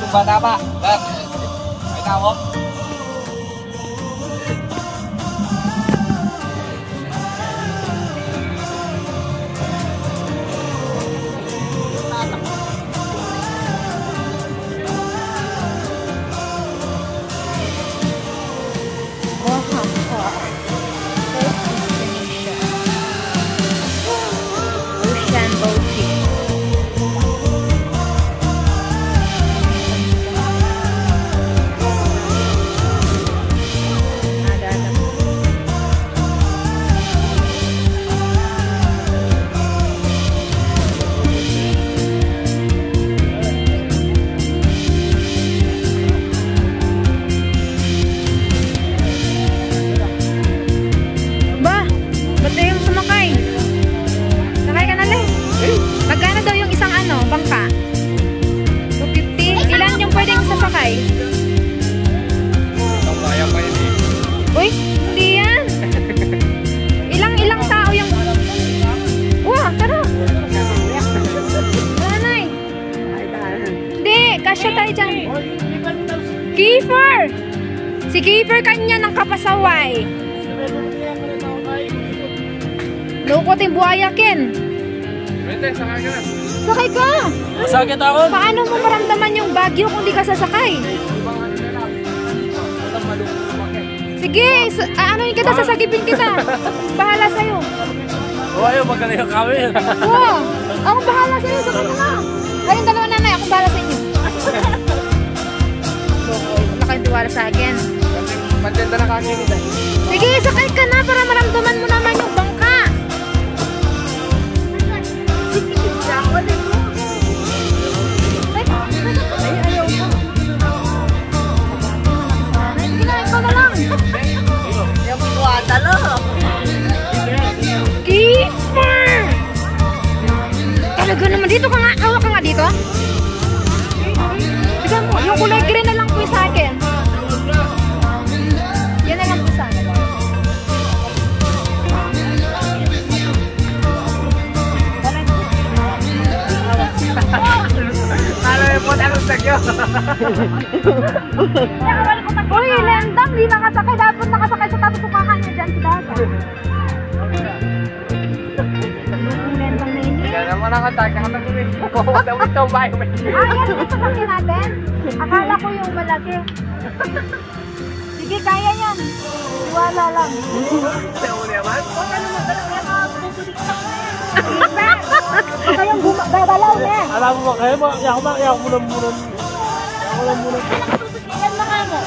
kung bata pa. Sir, may tawag. Bangka. 250. Ilan yung pwedeng sasakay? Ang kaya pa yun eh. Uy, hindi yan. Ilang tao yung... Wah, tara. Nanay. Hindi, kasya tayo dyan. Kiefer! Si Kiefer kanya ng kapasaway. Lukot yung buhayakin. Pwede, sakay ka na. Sakay ka! Masakit ako! Paano mo maramdaman yung bagyo kung di ka sasakay? Sige, ano yung kita, sasagipin kita. Bahala sa'yo. Oo, ayaw, magkala yung kami. Oo, ako bahala sa'yo, sakay ka na. Ayun, dalawa nanay, ako bahala sa inyo. Wala kayong tiwala sa akin. Pantenda na kakinit. Sige, sakay ka na para maramdaman mo naman yung bangka. Kiefer! Talaga naman, dito ka nga, hawak ka nga dito. Tignan mo, yung kulay green na lang po sa akin. Yan na lang po sa akin. Alam mo, anong sagyo? Uy, Lendang, di nakasakay. Dapat nakasakay sa tapos sukahan niya dyan si Daga. Lendang na ini. Kaya naman nakatag, nakatagawin. Wala mo ito, bayo. Yan yung sasakyan natin. Akala ko yung malaki. Sige, kaya yan. Wala lang. Sa uli naman? Huwag ka naman talaga makabubulik sa kaya. Huwag kayong babalaw niya. Alam mo ba kayo? Yaku mo lang muna. Yan mga mo.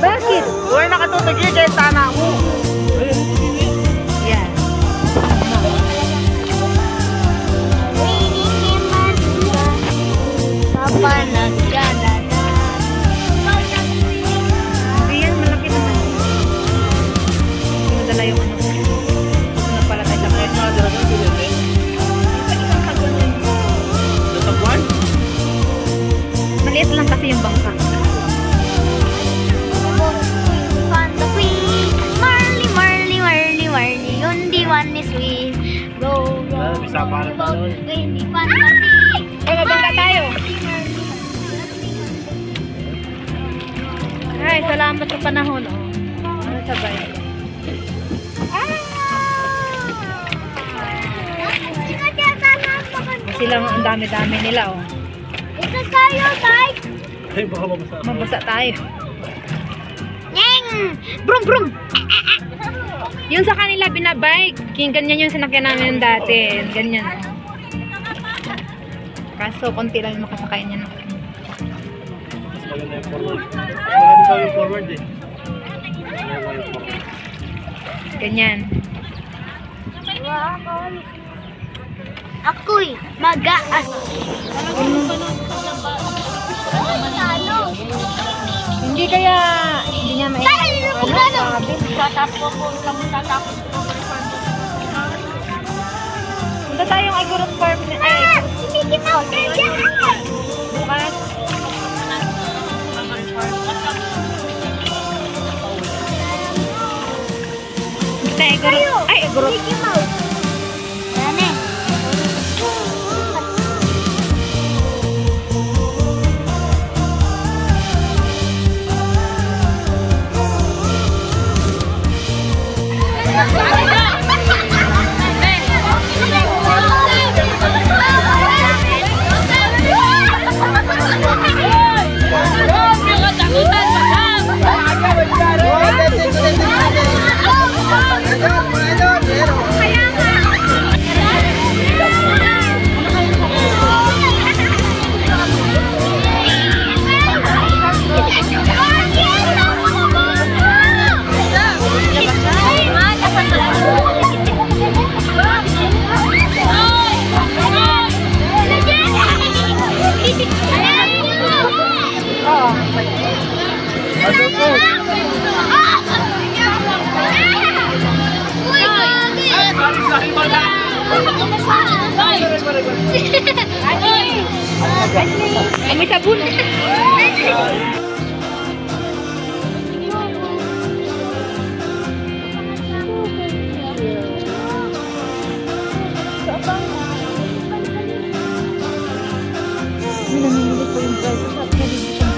Bakit? Uy, nakatutog yun kaya sana ako. Yan. Papa nagyalala. Hindi yan, malaki naman. Madala yung ano. Gusto na pala tayo sa kaya. Maliit lang kasi yung bangka. Marley, Marley, Marley, Marley, only one is we. Go, go, go, hindi fantasy. Ay, mabangka tayo. Ay, salamat sa panahon. Oh. Ano sabay? Sila ang dami-dami nila. Oh. Ito tayo, Tay. Ay, baka mabasa. Mabasa tayo. Nyeng! Brum, brum! Yung sa kanila binabike. Ganyan yung sinakyan namin dati. Ganyan. Kaso, konti lang yung makasakay niya. Mas maganda yung forward. Mas maganda daw yung forward eh. Ganyan. Ako'y mag-aas. Hindi kaya, hindi niya may... Punta tayong Igorot Farm. Ay, Mickey Mouse na dyan! bukas. Punta Igorot. Ay, Igorot. Mickey Mouse. Yan eh. May sabon. Namimili ko yung price at television siya.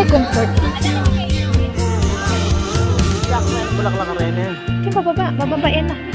Ay, comfort. Bulaklak ka rin eh. Yung bababa, bababain na.